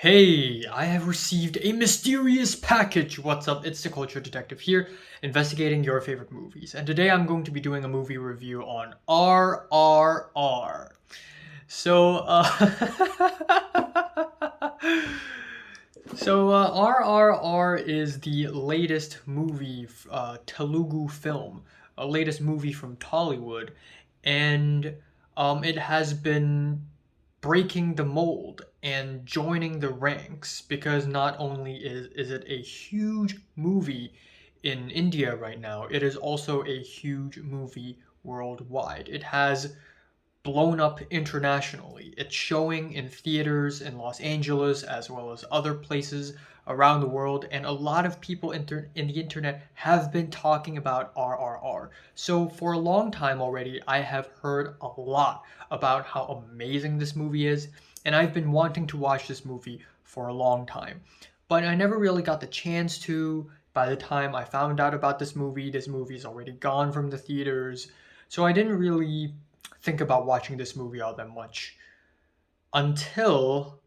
Hey, I have received a mysterious package. What's up? It's the Culture Detective here, investigating your favorite movies. And today I'm going to be doing a movie review on RRR. So, RRR is the latest movie, Telugu film, a latest movie from Tollywood, and it has been breaking the mold and joining the ranks because not only is it a huge movie in India right now, it is also a huge movie worldwide. It has blown up internationally. It's showing in theaters in Los Angeles as well as other places around the world, and a lot of people in the internet have been talking about RRR. So for a long time already, I have heard a lot about how amazing this movie is, and I've been wanting to watch this movie for a long time. But I never really got the chance to. By the time I found out about this movie is already gone from the theaters. So I didn't really think about watching this movie all that much until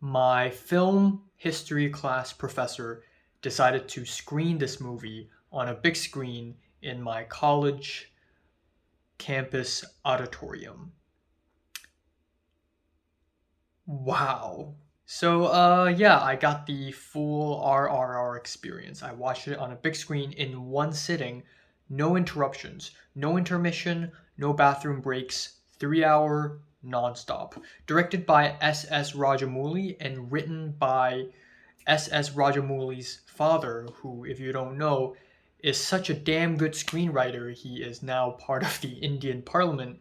my film history class professor decided to screen this movie on a big screen in my college campus auditorium. Wow. So yeah, I got the full RRR experience. I watched it on a big screen in one sitting, no interruptions, no intermission, no bathroom breaks, 3 hour nonstop. Directed by S.S. Rajamouli and written by S.S. Rajamouli's father, who, if you don't know, is such a damn good screenwriter. He is now part of the Indian Parliament.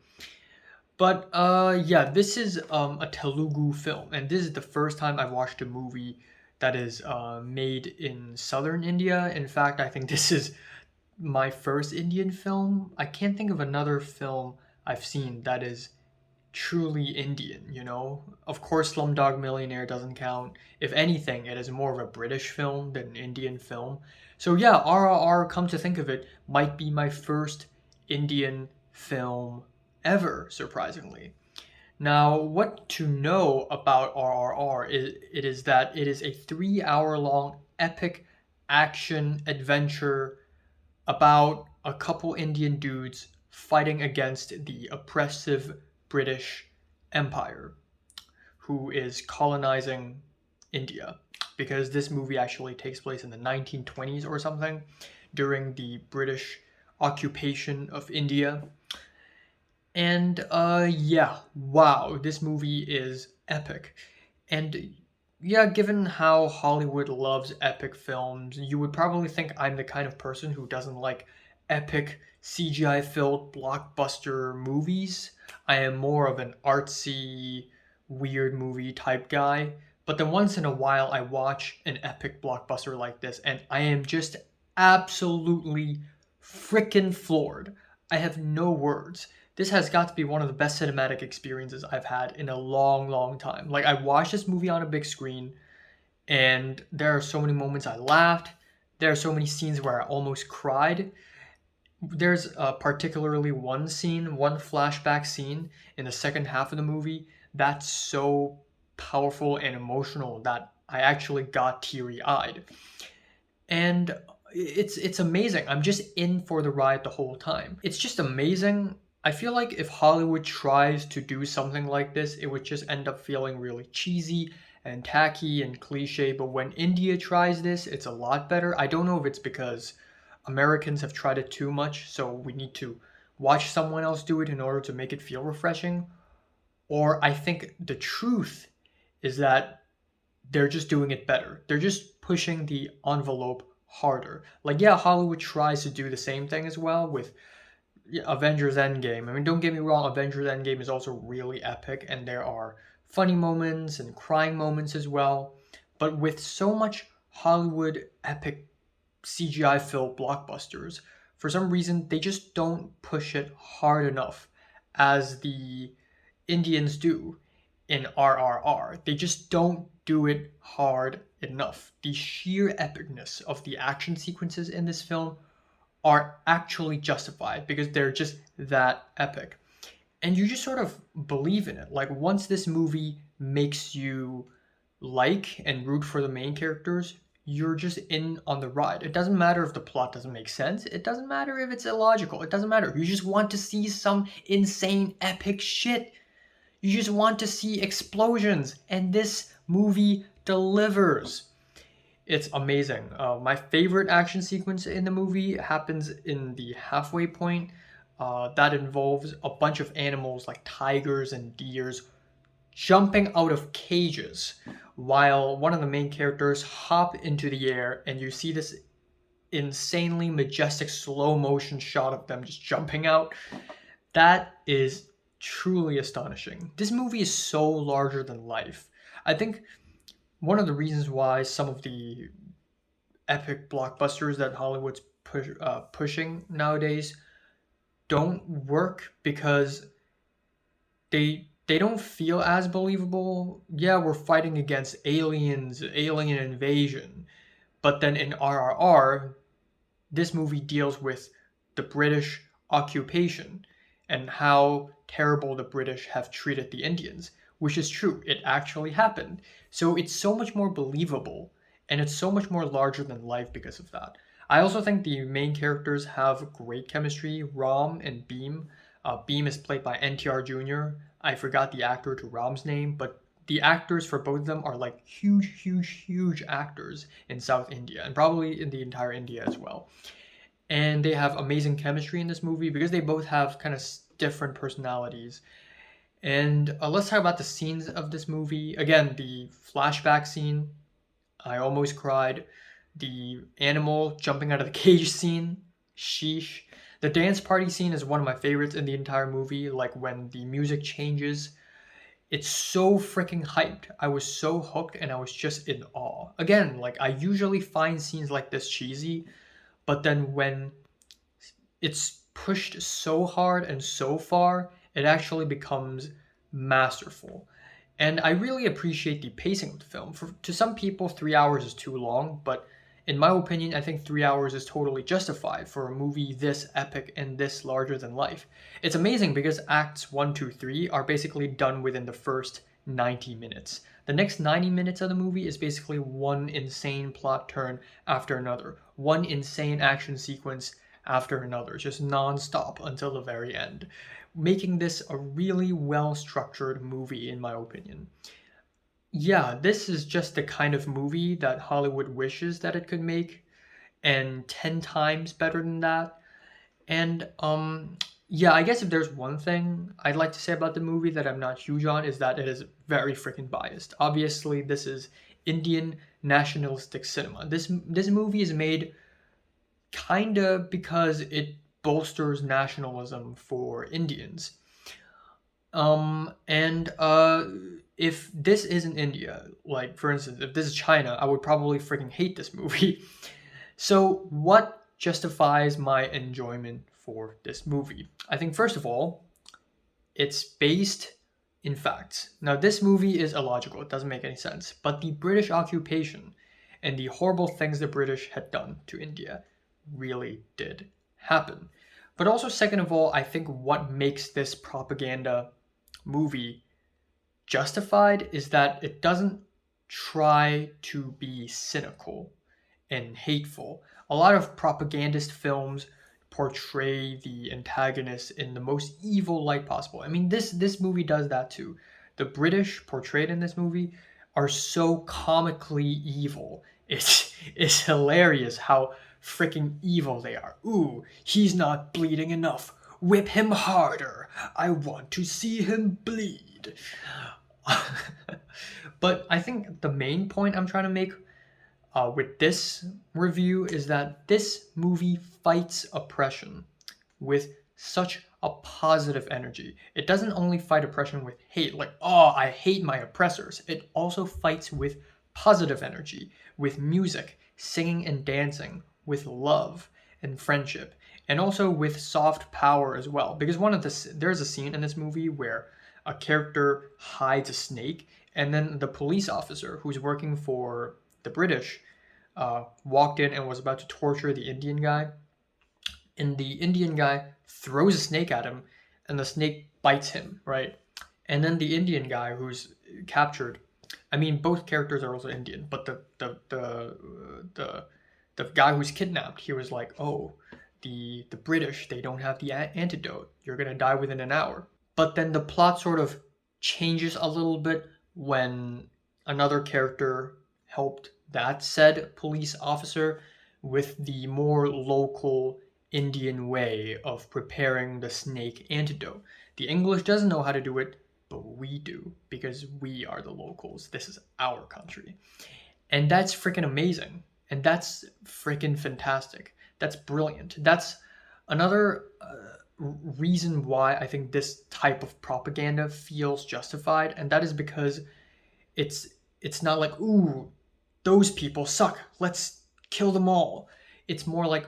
But yeah, this is a Telugu film, and this is the first time I've watched a movie that is made in southern India. In fact, I think this is my first Indian film. I can't think of another film I've seen that is truly Indian, you know? Of course, Slumdog Millionaire doesn't count. If anything, it is more of a British film than an Indian film. So yeah, RRR, come to think of it, might be my first Indian film ever, surprisingly. Now, what to know about RRR is it is that it is a 3 hour long epic action adventure about a couple Indian dudes fighting against the oppressive British Empire who is colonizing India. Because this movie actually takes place in the 1920s or something during the British occupation of India. And yeah, wow, this movie is epic. And yeah, given how Hollywood loves epic films, you would probably think I'm the kind of person who doesn't like epic CGI filled blockbuster movies. I am more of an artsy, weird movie type guy. But then once in a while, I watch an epic blockbuster like this, and I am just absolutely freaking floored. I have no words. This has got to be one of the best cinematic experiences I've had in a long, long time. Like, I watched this movie on a big screen, and there are so many moments I laughed. There are so many scenes where I almost cried. There's particularly one scene, one flashback scene in the second half of the movie that's so powerful and emotional that I actually got teary eyed. And it's amazing. I'm just in for the ride the whole time. It's just amazing. I feel like if Hollywood tries to do something like this, it would just end up feeling really cheesy and tacky and cliche. But when India tries this, it's a lot better. I don't know if it's because Americans have tried it too much, so we need to watch someone else do it in order to make it feel refreshing. Or I think the truth is that they're just doing it better. They're just pushing the envelope harder. Like, yeah, Hollywood tries to do the same thing as well with Avengers Endgame. I mean, don't get me wrong, Avengers Endgame is also really epic, and there are funny moments and crying moments as well. But with so much Hollywood epic CGI filled blockbusters, for some reason, they just don't push it hard enough as the Indians do in RRR. They just don't do it hard enough. The sheer epicness of the action sequences in this film are actually justified because they're just that epic. And you just sort of believe in it. Like, once this movie makes you like and root for the main characters, you're just in on the ride. It doesn't matter if the plot doesn't make sense. It doesn't matter if it's illogical. It doesn't matter. You just want to see some insane epic shit. You just want to see explosions, and this movie delivers. It's amazing. My favorite action sequence in the movie happens in the halfway point. That involves a bunch of animals like tigers and deers jumping out of cages while one of the main characters hop into the air, and you see this insanely majestic slow motion shot of them just jumping out. That is truly astonishing. This movie is so larger than life. I think one of the reasons why some of the epic blockbusters that Hollywood's pushing nowadays don't work because they don't feel as believable. Yeah, we're fighting against aliens, alien invasion, but then in RRR, this movie deals with the British occupation and how terrible the British have treated the Indians, which is true. It actually happened. So it's so much more believable and it's so much more larger than life because of that. I also think the main characters have great chemistry. Ram and Beam. Beam is played by NTR Jr. I forgot the actor to Ram's name, but the actors for both of them are like huge, huge, huge actors in South India and probably in the entire India as well. And they have amazing chemistry in this movie because they both have kind of different personalities. And let's talk about the scenes of this movie. Again, the flashback scene, I almost cried. The animal jumping out of the cage scene, sheesh. The dance party scene is one of my favorites in the entire movie. Like when the music changes, it's so freaking hyped. I was so hooked and I was just in awe. Again, like I usually find scenes like this cheesy, but then when it's pushed so hard and so far, it actually becomes masterful. And I really appreciate the pacing of the film. To some people, 3 hours is too long, but in my opinion, I think 3 hours is totally justified for a movie this epic and this larger than life. It's amazing because acts 1, 2, 3 are basically done within the first 90 minutes. The next 90 minutes of the movie is basically one insane plot turn after another, one insane action sequence after another, just non-stop until the very end, making this a really well-structured movie in my opinion. Yeah, this is just the kind of movie that Hollywood wishes that it could make, and 10 times better than that. And yeah, I guess if there's one thing I'd like to say about the movie that I'm not huge on is that it is very freaking biased. Obviously, this is Indian nationalistic cinema. This movie is made kinda because it bolsters nationalism for Indians. And if this isn't India, like for instance, if this is China, I would probably freaking hate this movie. So, what justifies my enjoyment for this movie? I think first of all, it's based in facts. Now, this movie is illogical, it doesn't make any sense, but the British occupation and the horrible things the British had done to India really did happen. But also, second of all, I think what makes this propaganda movie justified is that it doesn't try to be cynical and hateful. A lot of propagandist films portray the antagonist in the most evil light possible. I mean, this movie does that too. The British portrayed in this movie are so comically evil. It's hilarious how freaking evil they are. Ooh, he's not bleeding enough. Whip him harder. I want to see him bleed. But I think the main point I'm trying to make with this review is that this movie fights oppression with such a positive energy. It doesn't only fight oppression with hate, like, oh, I hate my oppressors. It also fights with positive energy, with music, singing and dancing, with love and friendship, and also with soft power as well. Because there's a scene in this movie where a character hides a snake, and then the police officer who's working for the British walked in and was about to torture the Indian guy. And the Indian guy throws a snake at him, and the snake bites him, right? And then the Indian guy who's captured I mean, both characters are also Indian, but the guy who's kidnapped, he was like, "Oh, the British, they don't have the antidote. You're gonna die within an hour." But then the plot sort of changes a little bit when another character helped that said police officer with the more local Indian way of preparing the snake antidote. The English doesn't know how to do it, but we do because we are the locals. This is our country. And that's freaking amazing. And that's freaking fantastic. That's brilliant. That's another reason why I think this type of propaganda feels justified, and that is because it's it's not like, ooh, those people suck, let's kill them all. It's more like,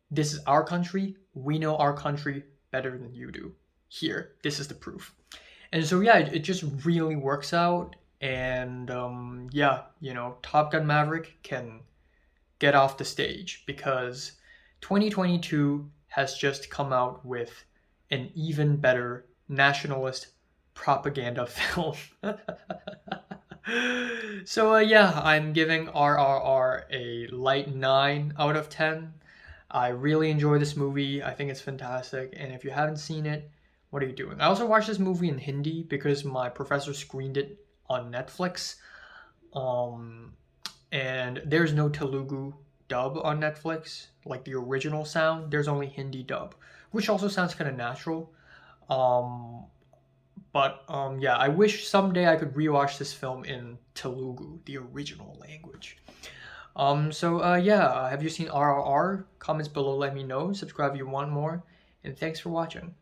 this is our country, we know our country better than you do. Here, this is the proof. And so yeah, it just really works out. And yeah, Top Gun Maverick can get off the stage because 2022 has just come out with an even better nationalist propaganda film. So yeah, I'm giving RRR a light 9 out of 10. I really enjoy this movie. I think it's fantastic. And if you haven't seen it, what are you doing? I also watched this movie in Hindi because my professor screened it on Netflix. Um, and there's no Telugu dub on Netflix, like the original sound. There's only Hindi dub, which also sounds kind of natural. Um, but yeah, I wish someday I could rewatch this film in Telugu, the original language. So yeah, have you seen RRR? Comments below, let me know. Subscribe if you want more, and thanks for watching.